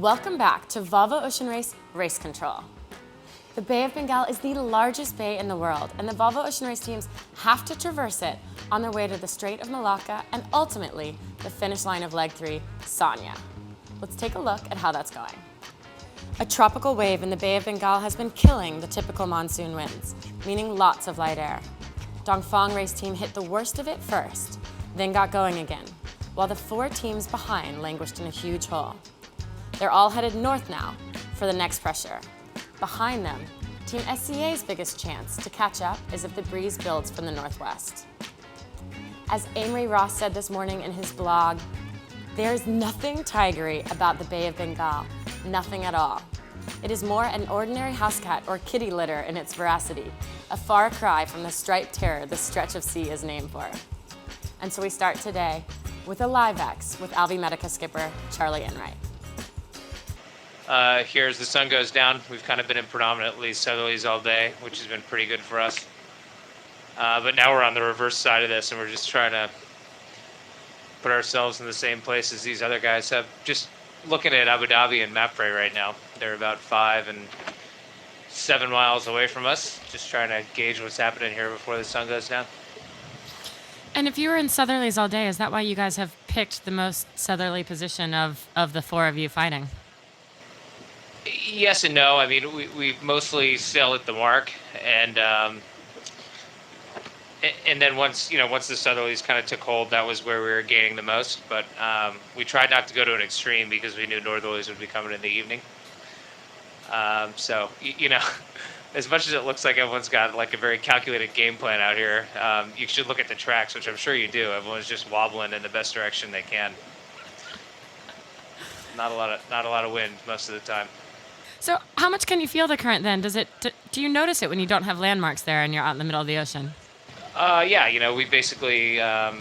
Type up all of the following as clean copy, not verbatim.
Welcome back to Volvo Ocean Race Race Control. The Bay of Bengal is the largest bay in the world, and the Volvo Ocean Race teams have to traverse it on their way to the Strait of Malacca and ultimately the finish line of Leg 3, Sanya. Let's take a look at how that's going. A tropical wave in the Bay of Bengal has been killing the typical monsoon winds, meaning lots of light air. Dongfang race team hit the worst of it first, then got going again, while the 4 teams behind languished in a huge hole. They're all headed north now for the next pressure. Behind them, Team SCA's biggest chance to catch up is if the breeze builds from the northwest. As Amory Ross said this morning in his blog, there's nothing tigery about the Bay of Bengal, nothing at all. It is more an ordinary house cat or kitty litter in its veracity, a far cry from the striped terror this stretch of sea is named for. And so we start today with a live X with Alvi Medica skipper Charlie Enright. Here as the sun goes down, we've kind of been in predominantly southerlies all day, which has been pretty good for us. But now we're on the reverse side of this, and we're just trying to put ourselves in the same place as these other guys have. Just looking at Abu Dhabi and Mapfre right now, they're about 5 and 7 miles away from us, just trying to gauge what's happening here before the sun goes down. And if you were in southerlies all day, is that why you guys have picked the most southerly position of the 4 of you fighting? Yes and no. I mean, we mostly sail at the mark, and then once the southerlies kind of took hold, that was where we were gaining the most. But we tried not to go to an extreme because we knew northerlies would be coming in the evening. So as much as it looks like everyone's got like a very calculated game plan out here, you should look at the tracks, which I'm sure you do. Everyone's just wobbling in the best direction they can. Not a lot of wind most of the time. So how much can you feel the current then? Do you notice it when you don't have landmarks there and you're out in the middle of the ocean? Yeah, we basically, our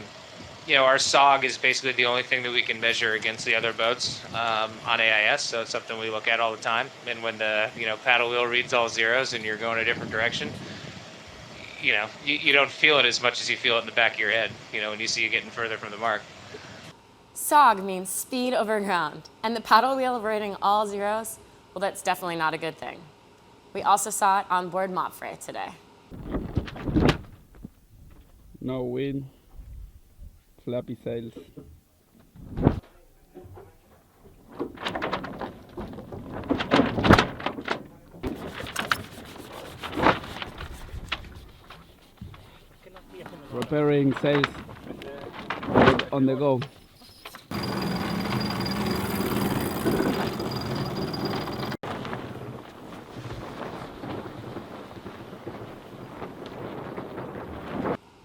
SOG is basically the only thing that we can measure against the other boats on AIS, so it's something we look at all the time. And when the, paddle wheel reads all zeros and you're going a different direction, you don't feel it as much as you feel it in the back of your head, when you see you getting further from the mark. SOG means speed over ground, and the paddle wheel reading all zeros, well, that's definitely not a good thing. We also saw it on board Mapfre today. No wind, flappy sails. Repairing sails on the go.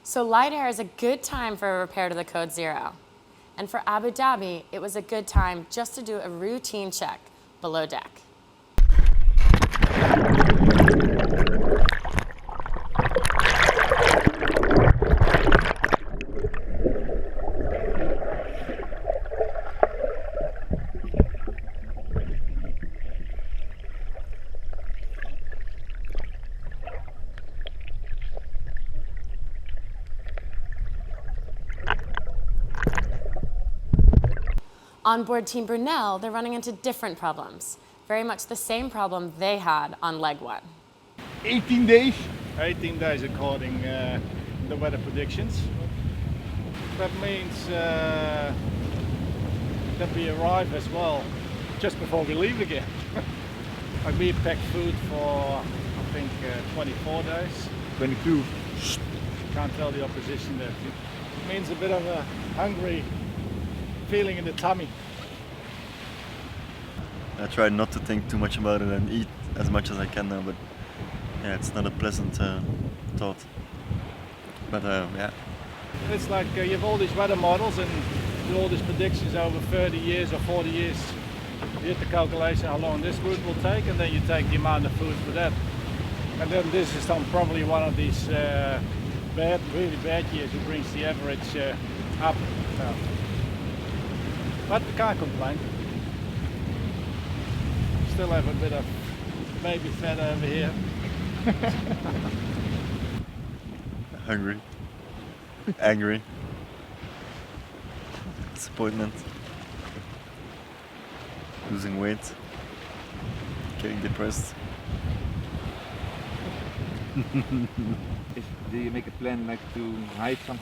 So light air is a good time for a repair to the code 0. And for Abu Dhabi, it was a good time just to do a routine check below deck. On board Team Brunel, they're running into different problems. Very much the same problem they had on leg 1. 18 days? 18 days according the weather predictions. That means that we arrive as well just before we leave again. Like we packed food for, I think, 24 days. 22. Can't tell the opposition that. It means a bit of a hungry feeling in the tummy. I try not to think too much about it and eat as much as I can now, but yeah, it's not a pleasant thought. But yeah. It's like you have all these weather models and do all these predictions over 30 years or 40 years. You hit the calculation how long this route will take, and then you take the amount of food for that. And then this is probably one of these really bad years who brings the average up. But we can't complain. Still have a bit of baby fat over here. Hungry, angry, disappointment. losing weight, getting depressed. Do you make a plan like to hide some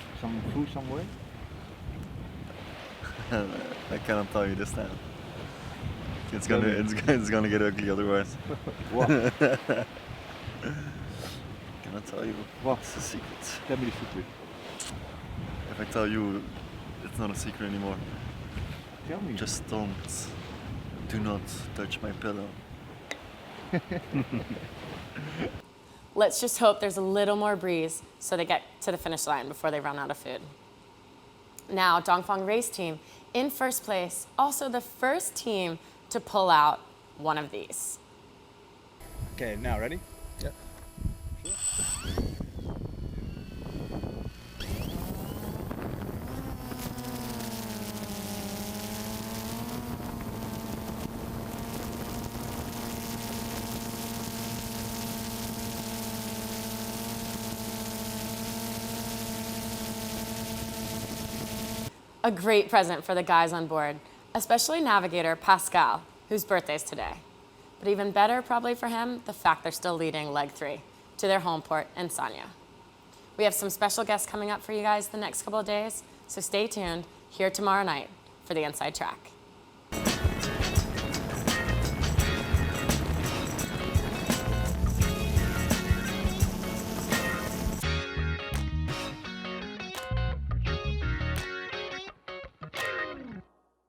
food somewhere? I cannot tell you this time. It's gonna get ugly otherwise. What? Cannot tell you. What? It's a secret. Tell me the secret. If I tell you, it's not a secret anymore. Tell me. Just don't. Do not touch my pillow. Let's just hope there's a little more breeze so they get to the finish line before they run out of food. Now, Dongfang race team in first place, also the first team to pull out one of these. Okay, now ready? Yeah. A great present for the guys on board, especially navigator Pascal, whose birthday's today. But even better probably for him, the fact they're still leading leg 3 to their home port in Sanya. We have some special guests coming up for you guys the next couple of days, so stay tuned here tomorrow night for the Inside Track.